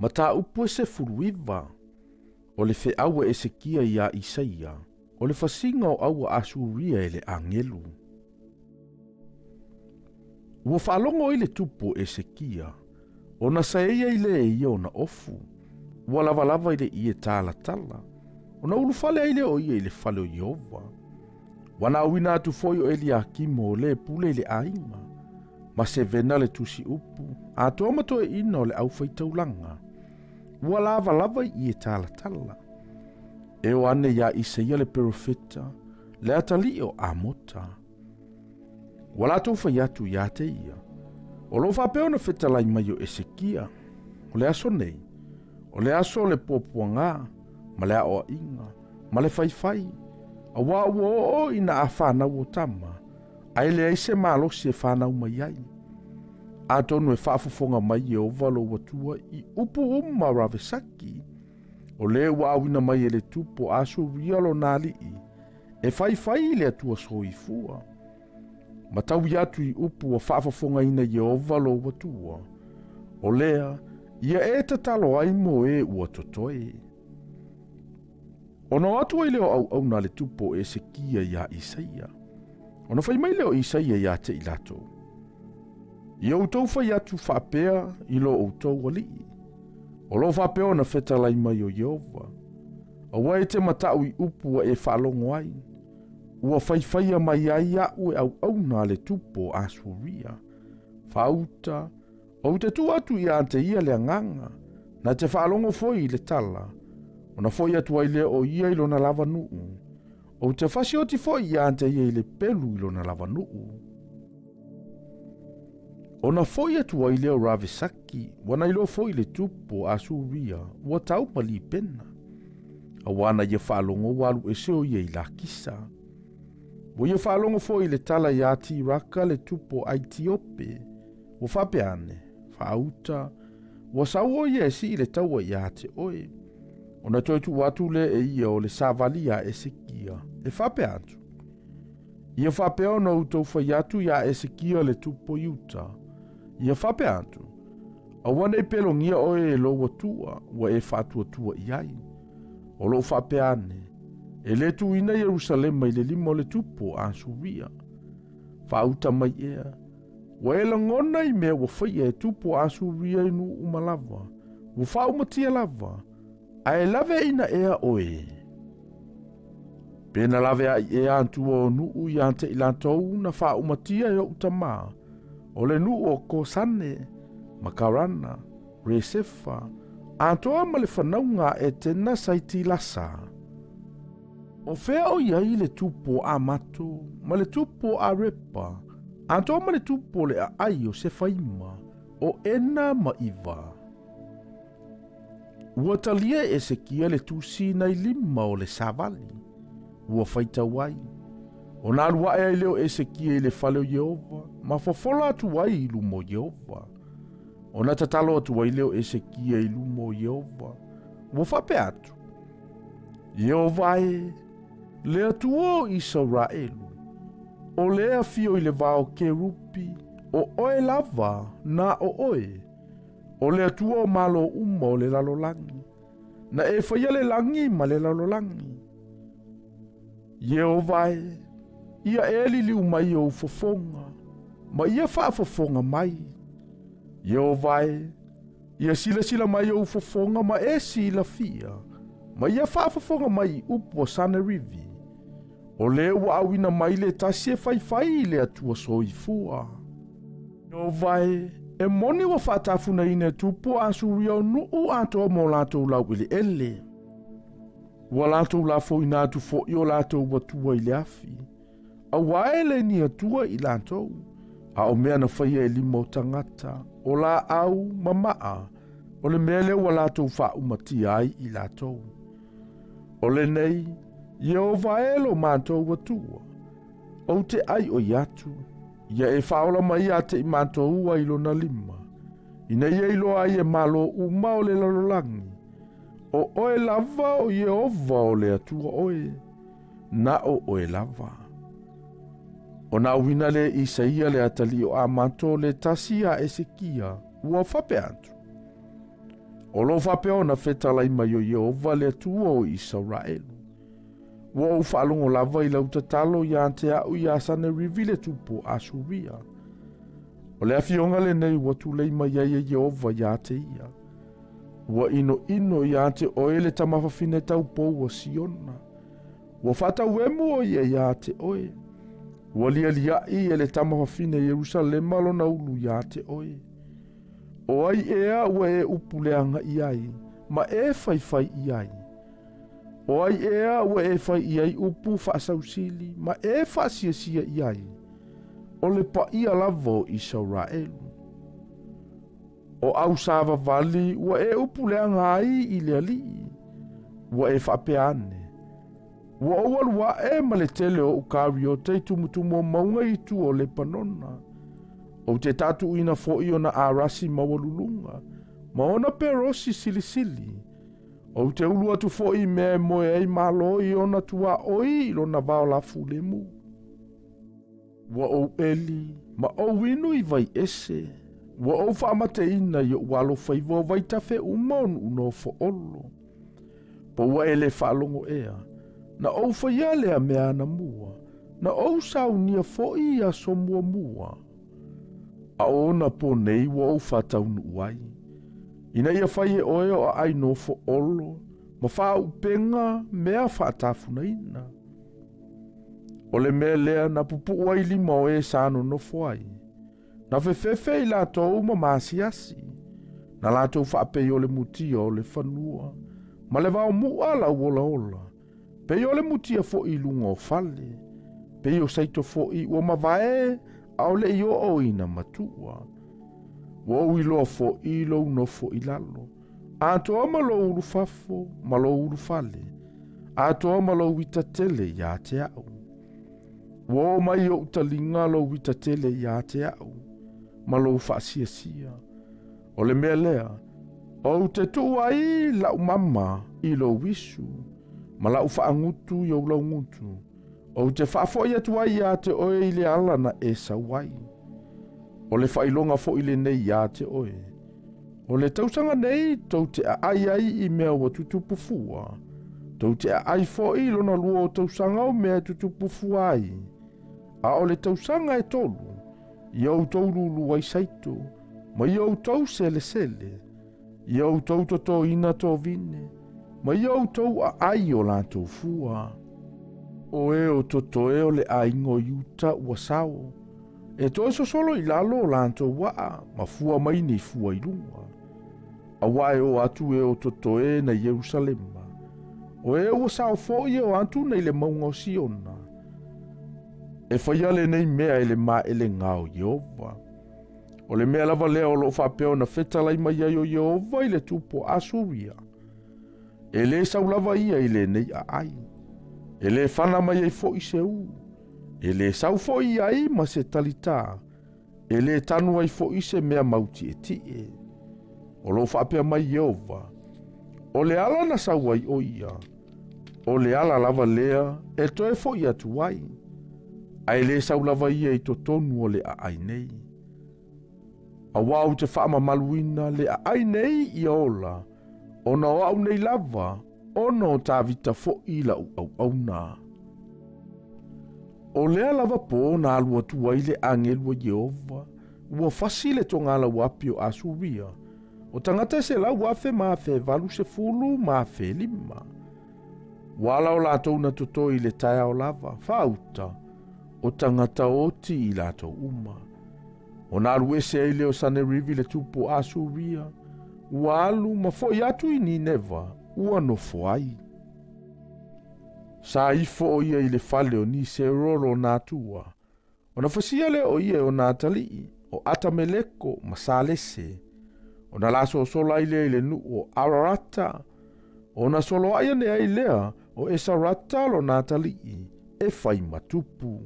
Ma tā upu se furuiva, o le fe awa Esekia ia Isaia, o le fasinga o awa Asuria ele angelu. Ua whaalongo ile tupu Esekia, o na saeia ile ia o na ofu, ua lava ile ia tala tala, o na ulufale ile o ia ile fale o Yehova. Wana awina atu foi o Eliakimo o le pule ile ainga, ma se vena le tusi upu, a toma to e ina o le au Faitaulanga, ua lava ia tala tala. E o ane ia Isaia le profeta, le atali o Amota. Wala tau fai atu ia te ia, o lo whapeo na whetalai mai o Esekia, o le aso nei, o le aso le pōpuanga, ma le ao inga, ma le whai, a wā o ina a whanau o tama, a ele aise mālosi e whanau mai ai. A tonu e whaafofonga mai e ovalo watua i upu umma ravesaki, o le ua awina mai e le tupo aso rialo nali i, e whai le atua soifua. Ma tau atu i upu o whaafafonga ina Yehova lo watua. O lea, ia e tatalo ai mo e ua totoe. Ono atu ai leo au na le tupo Esekia ia Isaia. Ono whai mai leo Isaia ia te ilato. Ia utau whai atu whapea i lo utau wali. O lo whapea na whetalai mai o Yehova. Awa e te matau i upu wa e whalongo ai. Ua whaiwhaia mai ai au e au na le tupo Asuria. Whauta, o te tu atu i ante ia le nganga, na te whaalongo foi le tala, o na foi atu ai le o ia ilo na lava nuu, o te whasi o ti foi i ante ia i le pelu ilo na lava nuu. O na foi atu ai le o Ravesaki, wana ilo foi le tupo Asuria, ua tau mali pena. A wana ia whaalongo walu e seo ia i la kisa. Wo ia whaalongo foi le tala ia ti raka le tupo Aitiope, wo whapeane, whauta, wo sauo ia e si le taua ia te oe. O na toi tu watu le e ia o le savalia Esekia, e whapeantu. Ia whapeo na utou whaiatu ia Esekia le tupo Yuta, ia whapeantu. A wana e pelongia oe e lo watua, wa e whatuatua iai. O lo whapeane, e le tu ina Jerusalema i le limo le tupo Asuria. Whauta mai ea, wa e langona i mea wa whai e tupo Asuria inu umalava, wa whaumatia lava, a e lave ina ea oe. Pena lave a i ea antua o nuu i ante ilantou na whaumatia e o utama, o le nuu o Kosane, Makarana, Resefa, antoa ma le whanaunga e tena saiti lasa. O whea o iai le tupo Amato, ma le tupo Arepa, antoa ma le tupo le a ai o se whaima, o ena ma iwa. Ua talia Esekia le tusi nai lima o le savali, ua Faitauai. O nā lua ea leo Esekia i le whale o Yehova, ma fofola atu ai i lumo Yehova. O na tatalo atu ai leo Esekia i lumo Yehova, ua whape atu. Yehova e, le atua o Israelu, o lea fio i le vao kerupi, o oe lava na o oe, o le atua o malo uma o le lalolangi, na e whaia le langi ma le lalolangi. Yehova e, ia e liliu mai o ufofonga, ma ia whaafofonga mai. Yehova e, ia sila mai o ufofonga ma e sila fia, ma ia whaafofonga mai upo Sanerivi. O le ua awina mai le tasi e whai le atua soifua. Yehova e moni wa whaatafuna ina tupo Asuria o nuu atoa mo latou lau ili ele. Ua latou la fo ina atu fo i o latou watua i le afi. A waele ni atua i latou. A o mea na whaia e lima o tangata, o la au mamaa, o le mele ua latou wha umatia ai i latou. O le nei, Yehova e lo mātou watua, o te ai o iatu, ia e whaola mai a te i mātou ua ilo na lima, ina ia ilo ai e malo uma o le lalolangi, o oe lava o Yehova o le atua oe, na o oe lava. O na wina le Isaia le atali o amato le tasi a Esekia, ua whape atu. O lo whape ona whetalai mai o Yehova le atua o Israelu. Wa o whaalongo lava I lau tatalo ia te au ia sane rivi le tupu Asuria. O le afionga le nei watu lei mai ia Yehova ia te ia. Wa ino ia te oe le tamawhawhine tau pou wa Siona. Wa whatau emu o ia te oe. Wa lia I le tamawhawhine Jerusalema lo na ulu ia te oe. O ai ea ua upuleanga iai, ma whai iai. O ai ea ua whai iai upu whaasausili, ma whaasiasia iai. O le paia lavo Israelu. O au sava vali ua upuleanga ai I le alii, ua whapeane. Ua oalua ma le tele o ukari o te tumutumu o maunga I tu o le panona. O te tatu ina fo'i ona arasi mawalulunga, ma ona perosi silisili. O te ulu atu fo'i mea moe ei maloi ona tua oi ilo na vao la fulemu. Wa o eli, ma o inu I vai ese. Wa o whaamate ina yo walo whaivo vai tafe umon uno fo olo. Po wa ele whaalongo ea, na o whaiale a mea na mua, na o saunia fo'i a somua mua. A ona po nei wa o whataunu uai. Ina ia whai e oe o ai no fo olo, ma wha upenga mea whaatafuna ina. O le mea lea na pupu uai lima o sano no fuai. Na whewhewhe I lātou ma maasiasi. Na lātou whaapei o le mutia o le whanua. Ma le wao mua la uola ola. Pei o le mutia fo I lunga o fale. Pei o saito fo I ua mawae au le I o ina matua. Wo I loa fo I lo no fo I lalo. A toa ma lo uru fafo, ma lo uru fale. A toa ma lo wita tele ya te au. Wo mai o utalinga lo wita tele ya te au. Ma lo whaasia sia. O le mea lea. O te tua I lau mama I lo wisu. Ma lau whaangutu I o lau ngutu. O te whaafoia tuai a te oe I le ala na sa wai. O le whailonga fo I le nei a te oe. O le tausanga nei tau te ai I mea wa tutupu fua. Tau te ai fo I lona lua o tausanga o mea tutupu fua ai. A o le tausanga e tolu. Iau tau lulu ai saito. Ma iau tau sele sele. Iau tau toto ina to vine. Ma iau tau ai o lantou fua. O o toto o le aingo yuta ua sao. E to so solo I lalo o lantou waa, ma fua mai ni fua I lunga. A wae o atu o toto na Jerusalema. O ua sao fo o atu nei le maunga o Siona. E whaiale nei mea ele ma ele ngao Yehova. O le mea lava lea o lo whapeo na whetalai mai ai o Yehova I le tupu Asuria. E le sau lava ia I le nei a ai. E le whana mai ai fo I se u. E le sau fo I ai ma se talita. E le tanu ai fo I se mea mauti e tie. O lo whapea mai Yehova. O le ala na sau ai o ia. O le ala lava lea e toe fo I atu ai. Ai le sau lava ia I totonu o le a ai nei. A wau te whaama maluina le a ai nei I ola. O na o au nei lava. Ono tā vita fo I la au nā. O lea lava po na alua tuai le angelua Yehova. Ua fasile to ngala wapi o Asuria. O tangata se la wafe ma fe valu se fulu ma fe lima. Wala o lato na toto I le taia o lava. Fauta. O tangata oti I lato uma. O na alue se ele o sane rivi le tupu Asuria. Ua alu ma fo I atu I Nineva. Ua no foai. Sa ifo o ia I le fale o ni se roro na tua. O na fasia le o ia o na tali. O atameleko ma salese. O na laso o sola I le nu o Ararata. O na solo aia ne ai lea o Esarata lo na tali. E fai matupu.